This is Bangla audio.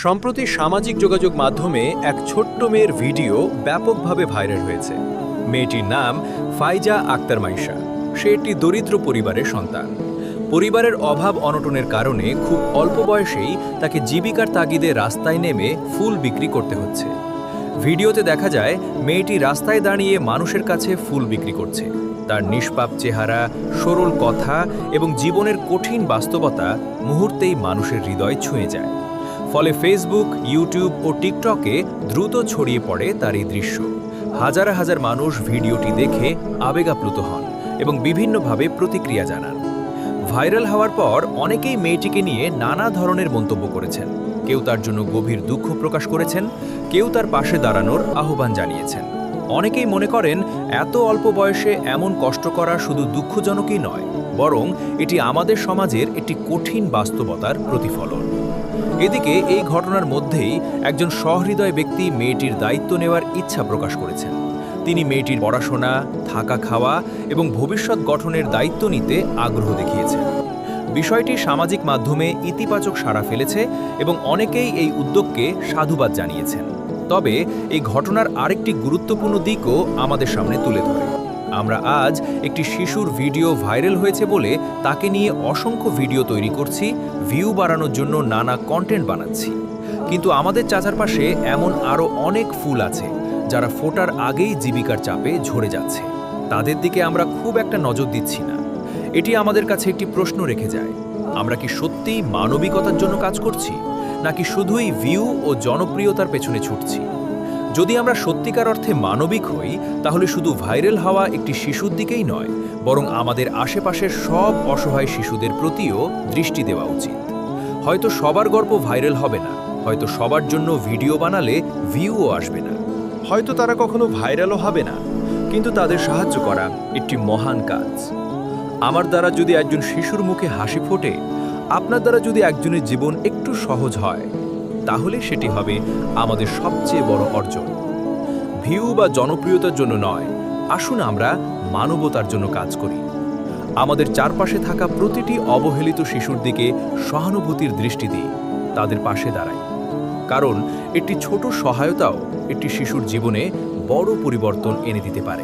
সম্প্রতি সামাজিক যোগাযোগ মাধ্যমে এক ছোট্ট মেয়ের ভিডিও ব্যাপকভাবে ভাইরাল হয়েছে। মেয়েটির নাম ফাইজা আক্তার মাইশা। সে একটি দরিদ্র পরিবারের সন্তান। পরিবারের অভাব অনটনের কারণে খুব অল্প বয়সেই তাকে জীবিকার তাগিদে রাস্তায় নেমে ফুল বিক্রি করতে হচ্ছে। ভিডিওতে দেখা যায় মেয়েটি রাস্তায় দাঁড়িয়ে মানুষের কাছে ফুল বিক্রি করছে। তার নিষ্পাপ চেহারা, সরল কথা এবং জীবনের কঠিন বাস্তবতা মুহূর্তেই মানুষের হৃদয় ছুঁয়ে যায়। ফলে ফেসবুক, ইউটিউব ও টিকটকে দ্রুত ছড়িয়ে পড়ে তার এই দৃশ্য। হাজার হাজার মানুষ ভিডিওটি দেখে আবেগাপ্লুত হন এবং বিভিন্নভাবে প্রতিক্রিয়া জানান। ভাইরাল হওয়ার পর অনেকেই মেয়েটিকে নিয়ে নানা ধরনের মন্তব্য করেছেন। কেউ তার জন্য গভীর দুঃখ প্রকাশ করেছেন, কেউ তার পাশে দাঁড়ানোর আহ্বান জানিয়েছেন। অনেকেই মনে করেন এত অল্প বয়সে এমন কষ্ট করা শুধু দুঃখজনকই নয়, বরং এটি আমাদের সমাজের একটি কঠিন বাস্তবতার প্রতিফলন। এদিকে এই ঘটনার মধ্যেই একজন সহৃদয় ব্যক্তি মেয়েটির দায়িত্ব নেওয়ার ইচ্ছা প্রকাশ করেছেন। তিনি মেয়েটির পড়াশোনা, থাকা খাওয়া এবং ভবিষ্যৎ গঠনের দায়িত্ব নিতে আগ্রহ দেখিয়েছেন। বিষয়টি সামাজিক মাধ্যমে ইতিবাচক সাড়া ফেলেছে এবং অনেকেই এই উদ্যোগকে সাধুবাদ জানিয়েছেন। তবে এই ঘটনার আরেকটি গুরুত্বপূর্ণ দিকও আমাদের সামনে তুলে ধরে। আমরা আজ একটি শিশুর ভিডিও ভাইরাল হয়েছে বলে তাকে নিয়ে অসংখ্য ভিডিও তৈরি করছি, ভিউ বাড়ানোর জন্য নানা কন্টেন্ট বানাচ্ছি। কিন্তু আমাদের চারপাশে এমন আরও অনেক ফুল আছে যারা ফোটার আগেই জীবিকার চাপে ঝরে যাচ্ছে। তাদের দিকে আমরা খুব একটা নজর দিচ্ছি না। এটি আমাদের কাছে একটি প্রশ্ন রেখে যায়, আমরা কি সত্যিই মানবিকতার জন্য কাজ করছি, নাকি শুধুই ভিউ ও জনপ্রিয়তার পেছনে ছুটছি? যদি আমরা সত্যিকার অর্থে মানবিক হই, তাহলে শুধু ভাইরাল হওয়া একটি শিশুর দিকেই নয়, বরং আমাদের আশেপাশের সব অসহায় শিশুদের প্রতিও দৃষ্টি দেওয়া উচিত। হয়তো সবার গল্প ভাইরাল হবে না, হয়তো সবার জন্য ভিডিও বানালে ভিউও আসবে না, হয়তো তারা কখনো ভাইরালও হবে না, কিন্তু তাদের সাহায্য করা একটি মহান কাজ। আমার দ্বারা যদি একজন শিশুর মুখে হাসি ফোটে, আপনার দ্বারা যদি একজনের জীবন একটু সহজ হয়, তাহলে সেটি হবে আমাদের সবচেয়ে বড় অর্জন। ভিউ বা জনপ্রিয়তার জন্য নয়, আসুন আমরা মানবতার জন্য কাজ করি। আমাদের চারপাশে থাকা প্রতিটি অবহেলিত শিশুর দিকে সহানুভূতির দৃষ্টি দিই, তাদের পাশে দাঁড়াই। কারণ একটি ছোট সহায়তাও একটি শিশুর জীবনে বড় পরিবর্তন এনে দিতে পারে।